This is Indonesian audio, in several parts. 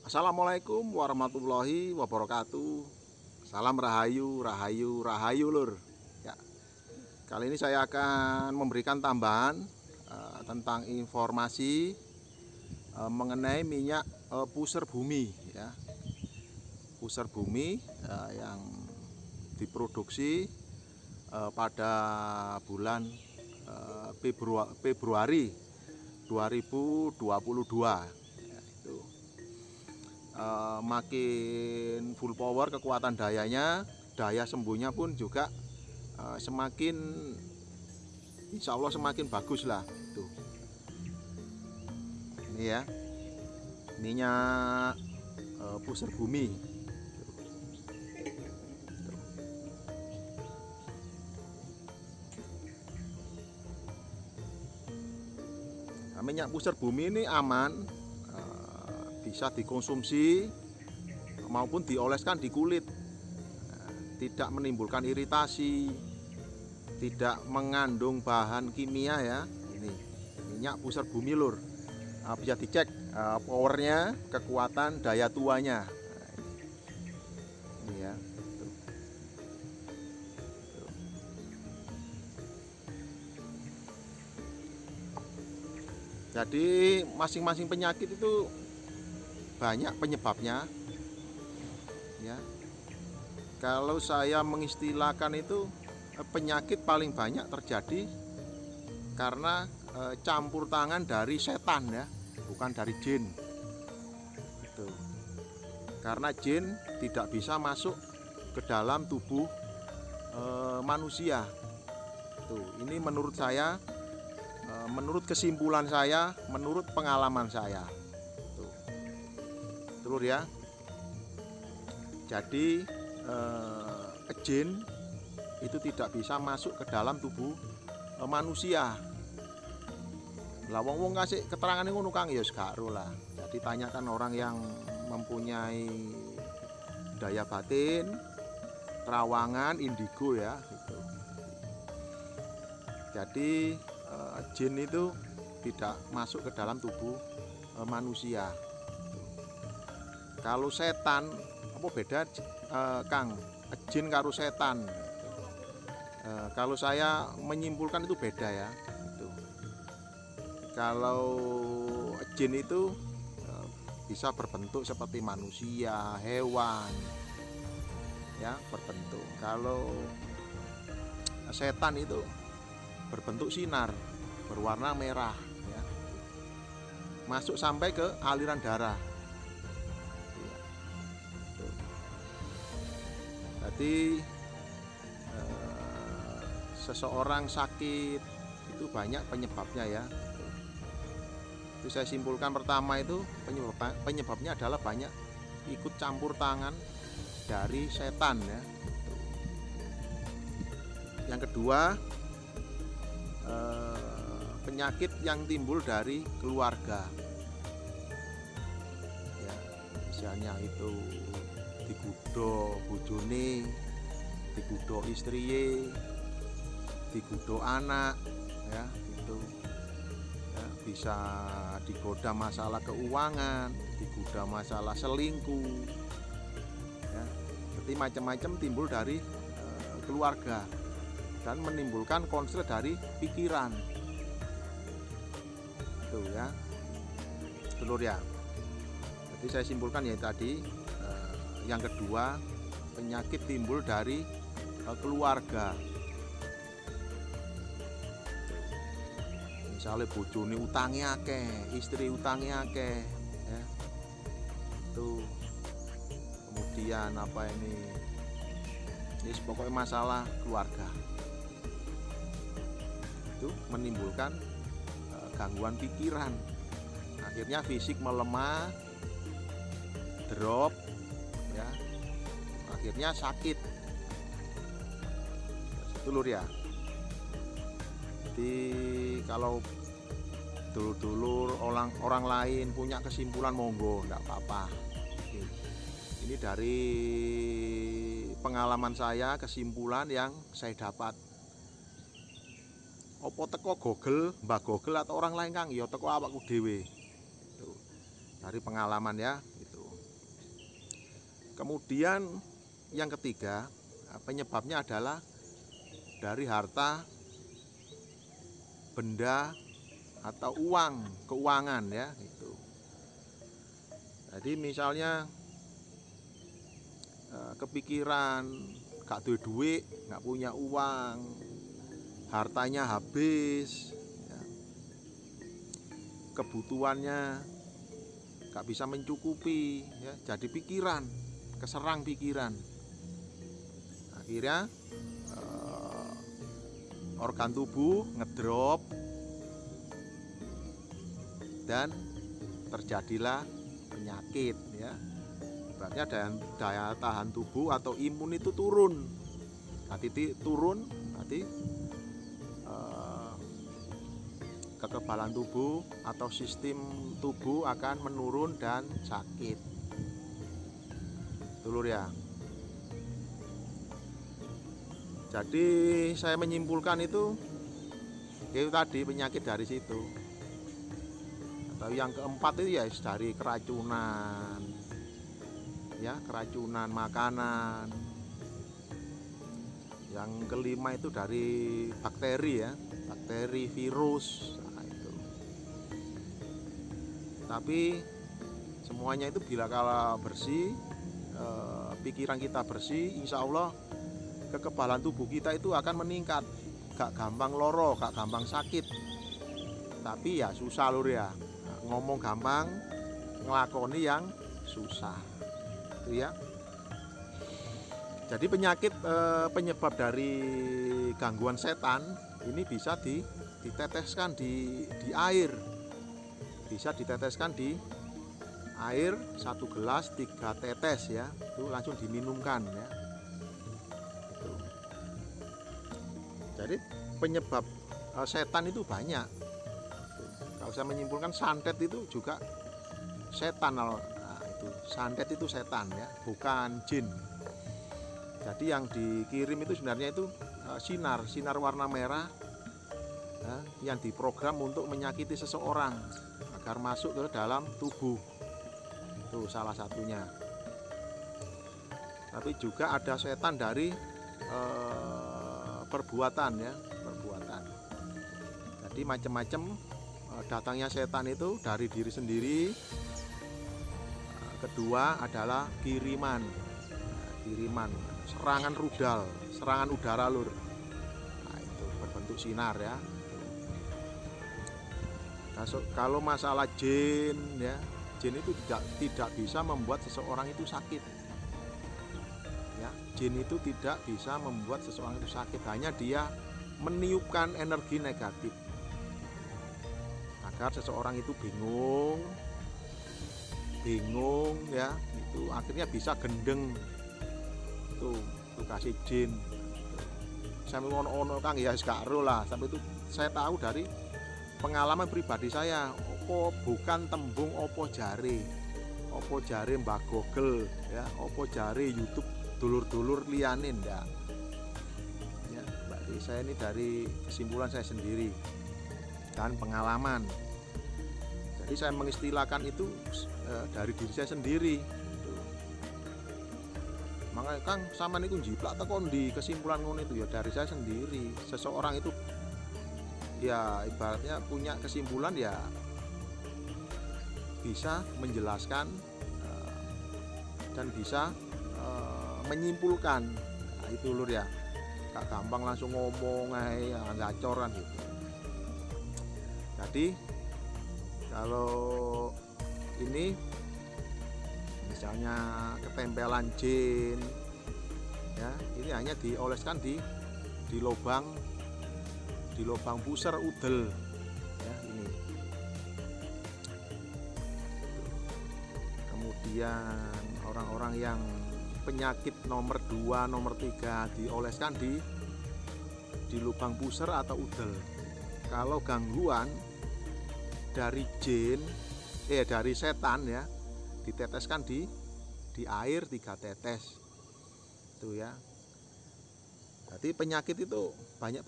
Assalamualaikum warahmatullahi wabarakatuh. Salam rahayu, rahayu, rahayu lur. Ya, kali ini saya akan memberikan tambahan tentang informasi mengenai minyak pusar bumi ya. Pusar bumi yang diproduksi pada bulan Februari 2022. Makin full power kekuatan dayanya, daya sembuhnya pun juga semakin insya Allah semakin bagus lah tuh. Ini ya minyak pusar bumi tuh. Nah, minyak pusar bumi ini aman, bisa dikonsumsi maupun dioleskan di kulit, tidak menimbulkan iritasi, tidak mengandung bahan kimia ya. Ini minyak pusar bumi lur, bisa dicek powernya, kekuatan daya tuanya. Ini ya. Jadi masing-masing penyakit itu banyak penyebabnya ya. Kalau saya mengistilahkan itu penyakit paling banyak terjadi karena campur tangan dari setan ya, bukan dari jin itu. Karena jin tidak bisa masuk ke dalam tubuh manusia tuh. Ini menurut saya, menurut kesimpulan saya, menurut pengalaman saya telur ya. Jadi jin itu tidak bisa masuk ke dalam tubuh manusia. Lah wong kasih keterangan ngono Kang ya segaro lah. Jadi tanyakan orang yang mempunyai daya batin, terawangan, indigo ya gitu. Jadi jin itu tidak masuk ke dalam tubuh manusia. Kalau setan apa beda Kang, jin karo setan? Kalau saya menyimpulkan itu beda ya. Itu. Kalau jin itu bisa berbentuk seperti manusia, hewan, ya berbentuk. Kalau setan itu berbentuk sinar, berwarna merah, ya. Masuk sampai ke aliran darah. Jadi seseorang sakit itu banyak penyebabnya ya. Itu saya simpulkan, pertama itu penyebabnya adalah banyak ikut campur tangan dari setan ya. Yang kedua, penyakit yang timbul dari keluarga ya, misalnya itu digudo bojone, digudo istriye, digudo anak ya, itu ya, bisa digoda masalah keuangan, digoda masalah selingkuh ya. Jadi macam-macam timbul dari keluarga dan menimbulkan konflik dari pikiran itu ya telur ya. Jadi saya simpulkan ya tadi, yang kedua penyakit timbul dari keluarga. Misalnya bojone utangnya akeh, istri utangnya akeh ya. Itu kemudian apa ini pokoknya masalah keluarga. Itu menimbulkan gangguan pikiran. Akhirnya fisik melemah, drop ya, akhirnya sakit dulur ya. Jadi kalau dulur-dulur orang lain punya kesimpulan monggo, enggak apa-apa. Ini dari pengalaman saya, kesimpulan yang saya dapat. Opo teko Google, Mbak Google atau orang lain Kang, ya teko awakku dhewe. Dari pengalaman ya, gitu. Kemudian yang ketiga, penyebabnya adalah dari harta, benda atau keuangan ya gitu. Jadi misalnya kepikiran gak duwe duit, gak punya uang, hartanya habis ya, kebutuhannya gak bisa mencukupi ya, jadi pikiran, keserang pikiran, akhirnya organ tubuh ngedrop dan terjadilah penyakit ya. Berarti daya tahan tubuh atau imun itu turun. Nanti turun, nanti kekebalan tubuh atau sistem tubuh akan menurun dan sakit. Dulur ya. Jadi saya menyimpulkan itu tadi penyakit dari situ. Atau yang keempat itu ya dari keracunan. Ya, keracunan makanan. Yang kelima itu dari bakteri ya, bakteri, virus. Nah, itu. Tapi semuanya itu bila kala bersih, pikiran kita bersih, insya Allah kekebalan tubuh kita itu akan meningkat. Gak gampang loro, gak gampang sakit. Tapi ya susah lur ya. Ngomong gampang, ngelakoni yang susah. Itu ya. Jadi penyakit penyebab dari gangguan setan ini bisa diteteskan di air. Bisa diteteskan di air 1 gelas 3 tetes ya. Itu langsung diminumkan ya. Itu. Jadi penyebab setan itu banyak. Kalau saya menyimpulkan santet itu juga setan. Nah, itu santet itu setan ya, bukan jin. Jadi yang dikirim itu sebenarnya itu sinar warna merah ya, yang diprogram untuk menyakiti seseorang agar masuk ke dalam tubuh. Itu salah satunya. Tapi juga ada setan dari perbuatan ya, perbuatan. Jadi macam-macam datangnya setan itu dari diri sendiri. Kedua adalah kiriman, serangan rudal, serangan udara lur. Nah, itu berbentuk sinar ya. Kalau masalah jin ya, jin itu tidak bisa membuat seseorang itu sakit. Ya, jin itu tidak bisa membuat seseorang itu sakit, hanya dia meniupkan energi negatif agar seseorang itu bingung ya, itu akhirnya bisa gendeng. Itu kasih jin. Sampai ono Kang ya sekaro lah, sampai itu saya tahu dari pengalaman pribadi saya. Opo bukan tembung opo jare Mbah Google ya, opo jare YouTube dulur-dulur liyane ndak. Ya, berarti saya ini dari kesimpulan saya sendiri dan pengalaman. Jadi saya mengistilahkan itu dari diri saya sendiri. Makanya Kang sama niku jiplak tekon di kesimpulan ngono itu ya dari saya sendiri. Seseorang itu ya ibaratnya punya kesimpulan ya bisa menjelaskan dan bisa menyimpulkan. Nah, itu lur ya. Gak gampang langsung ngomong ae gacoran gitu. Jadi kalau ini misalnya ketempelan jin ya, ini hanya dioleskan di lubang puser udel ya, ini. Kemudian orang-orang yang penyakit nomor 2, nomor 3 dioleskan di lubang puser atau udel. Kalau gangguan dari jin dari setan ya, diteteskan di air 3 tetes itu ya. Jadi penyakit itu banyak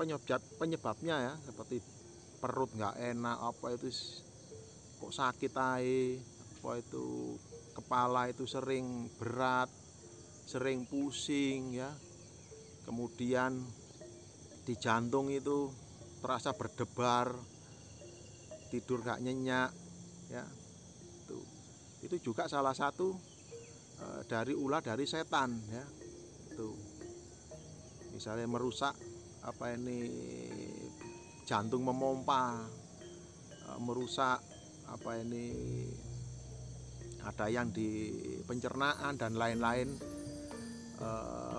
penyebabnya ya, seperti perut nggak enak, apa itu kok sakit aja, apa itu kepala itu sering berat, sering pusing ya. Kemudian di jantung itu terasa berdebar, tidur gak nyenyak ya. Itu juga salah satu dari ulah dari setan ya. Itu misalnya merusak jantung memompa, merusak ada yang di pencernaan dan lain-lain,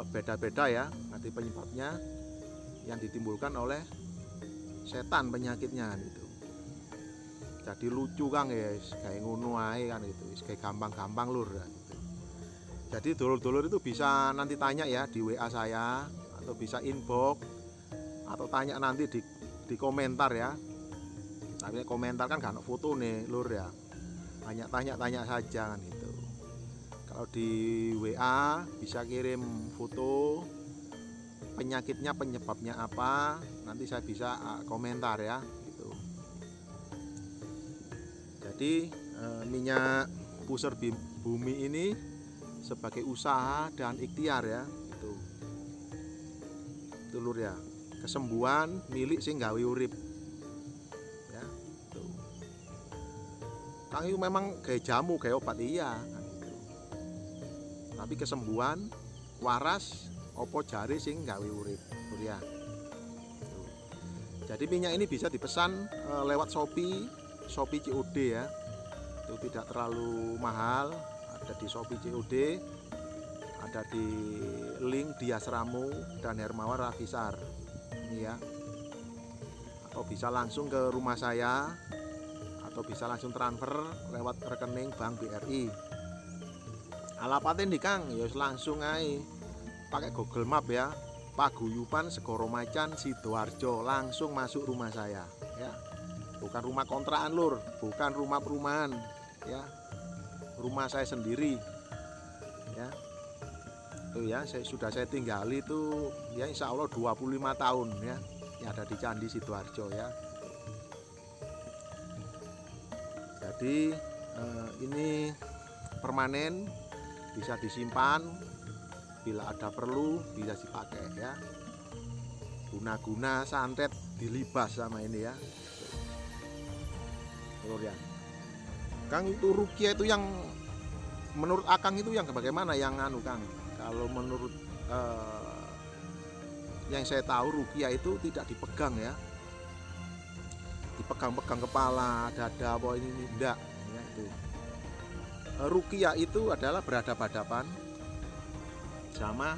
beda-beda ya nanti penyebabnya yang ditimbulkan oleh setan penyakitnya gitu. Jadi lucu Kang ya, kayak ngono ae kan itu, kayak gampang-gampang lur gitu. Jadi dulur-dulur itu bisa nanti tanya ya di WA saya, atau bisa inbox, atau tanya nanti di komentar ya. Tapi komentar kan gak ada foto nih lur ya, hanya tanya saja kan gitu. Kalau di WA bisa kirim foto penyakitnya, penyebabnya apa, nanti saya bisa komentar ya gitu. Jadi minyak pusar bumi ini sebagai usaha dan ikhtiar ya itu lur ya, kesembuhan milik sing gawe urip ya itu. Kang itu memang kayak jamu, kayak obat iya kan gitu. Tapi kesembuhan waras opo jari sing gawe urip lur ya. Jadi minyak ini bisa dipesan lewat Shopee COD ya. Itu tidak terlalu mahal, ada di Shopee COD, ada di link Dias Ramu dan Hermawan Ravisar ini ya. Atau bisa langsung ke rumah saya, atau bisa langsung transfer lewat rekening Bank BRI. Alapatin di Kang, ya langsung aja pakai Google Map ya, Paguyuban Segoro Macan Sidoarjo, langsung masuk rumah saya ya. Bukan rumah kontrakan lur, bukan rumah perumahan ya, rumah saya sendiri ya. Tuh ya, sudah saya tinggali itu ya insya Allah 25 tahun ya, yang ada di Candi Sidoarjo ya. Jadi ini permanen, bisa disimpan, bila ada perlu bisa dipakai ya. Guna-guna santet dilibas sama ini ya. Lur ya. Kang itu ruqyah itu yang menurut Akang itu yang bagaimana yang Kang? Kalau menurut yang saya tahu ruqyah itu tidak dipegang ya. Dipegang-pegang kepala, dada apa ini enggak ya itu. Ruqyah itu adalah berhadapan-hadapan sama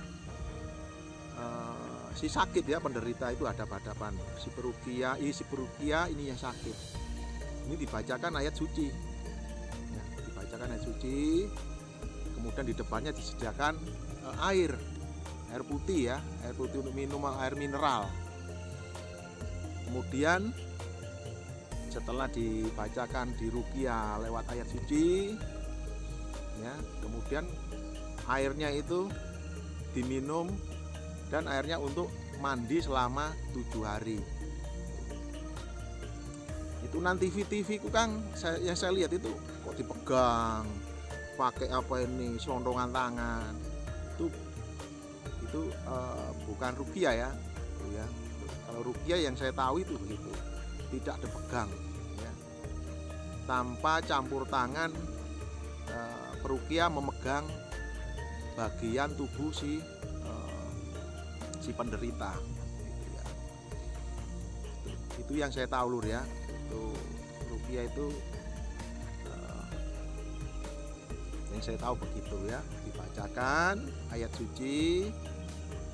si sakit ya, penderita itu hadapan-hadapan. Si peruqyah ini yang sakit. Ini dibacakan ayat suci. Ya, dibacakan ayat suci. Kemudian di depannya disediakan air putih ya, air putih untuk minum, air mineral. Kemudian setelah dibacakan di ruqyah lewat ayat suci ya, kemudian airnya itu diminum, dan airnya untuk mandi selama 7 hari. Itu nanti TV ku Kang, yang saya lihat itu kok dipegang pakai apa ini, selondongan tangan. Itu bukan ruqyah ya. Ya. Kalau ruqyah yang saya tahu itu begitu, tidak dipegang ya. Tanpa campur tangan, peruqyah memegang bagian tubuh si penderita gitu ya. Itu yang saya tahu lur ya. Itu ruqyah itu yang saya tahu begitu ya. Dibacakan ayat suci,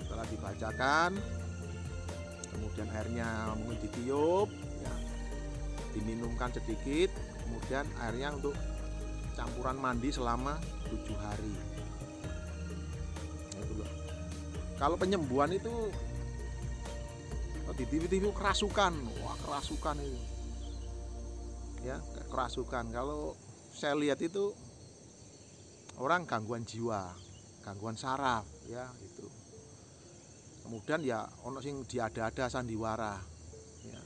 setelah dibacakan kemudian airnya mungkin ditiup ya, diminumkan sedikit, kemudian airnya untuk campuran mandi selama 7 hari. Nah, itu loh. Kalau penyembuhan itu di TV kerasukan, wah kerasukan itu ya, kerasukan. Kalau saya lihat itu orang gangguan jiwa, gangguan saraf ya itu. Kemudian ya ono sing diada-ada sandiwara ya,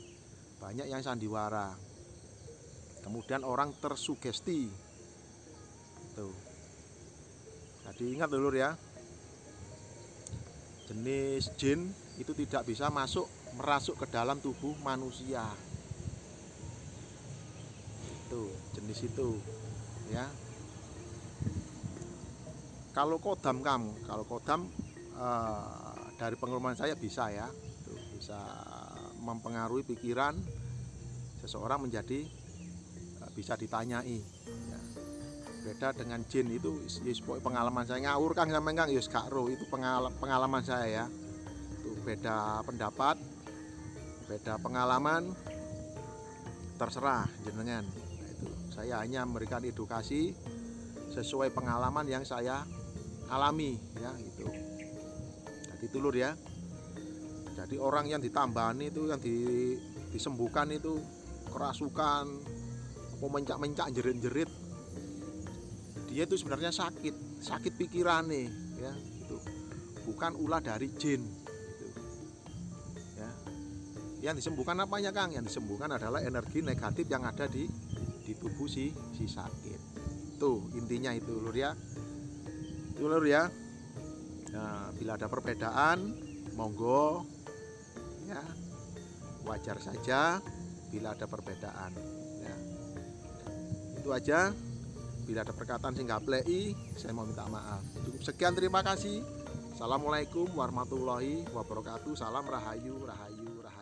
banyak yang sandiwara. Kemudian orang tersugesti itu. Jadi ingat dulu ya, jenis jin itu tidak bisa merasuk ke dalam tubuh manusia. Itu jenis itu ya. Kalau kodam dari pengalaman saya bisa ya, itu bisa mempengaruhi pikiran seseorang menjadi bisa ditanyai ya. Beda dengan jin itu pengalaman saya ngawur Kang sampean Kang yus karo itu pengalaman saya ya. Itu beda pendapat, beda pengalaman, terserah jenengan. Nah, itu saya hanya memberikan edukasi sesuai pengalaman yang saya alami ya itu. Jadi itu lur ya. Jadi orang yang ditambani itu yang disembuhkan itu kerasukan, apa mencak-mencak jerit-jerit, dia itu sebenarnya sakit pikirannya ya itu, bukan ulah dari jin gitu. Ya. Yang disembuhkan apanya Kang? Yang disembuhkan adalah energi negatif yang ada di tubuh si sakit. Tuh intinya itu lur ya. Itu lur ya. Nah, bila ada perbedaan monggo ya, wajar saja bila ada perbedaan ya. Itu aja. Bila ada perkataan sing gak pleki, saya mau minta maaf. Cukup sekian, terima kasih. Assalamualaikum warahmatullahi wabarakatuh. Salam rahayu, rahayu, rahayu.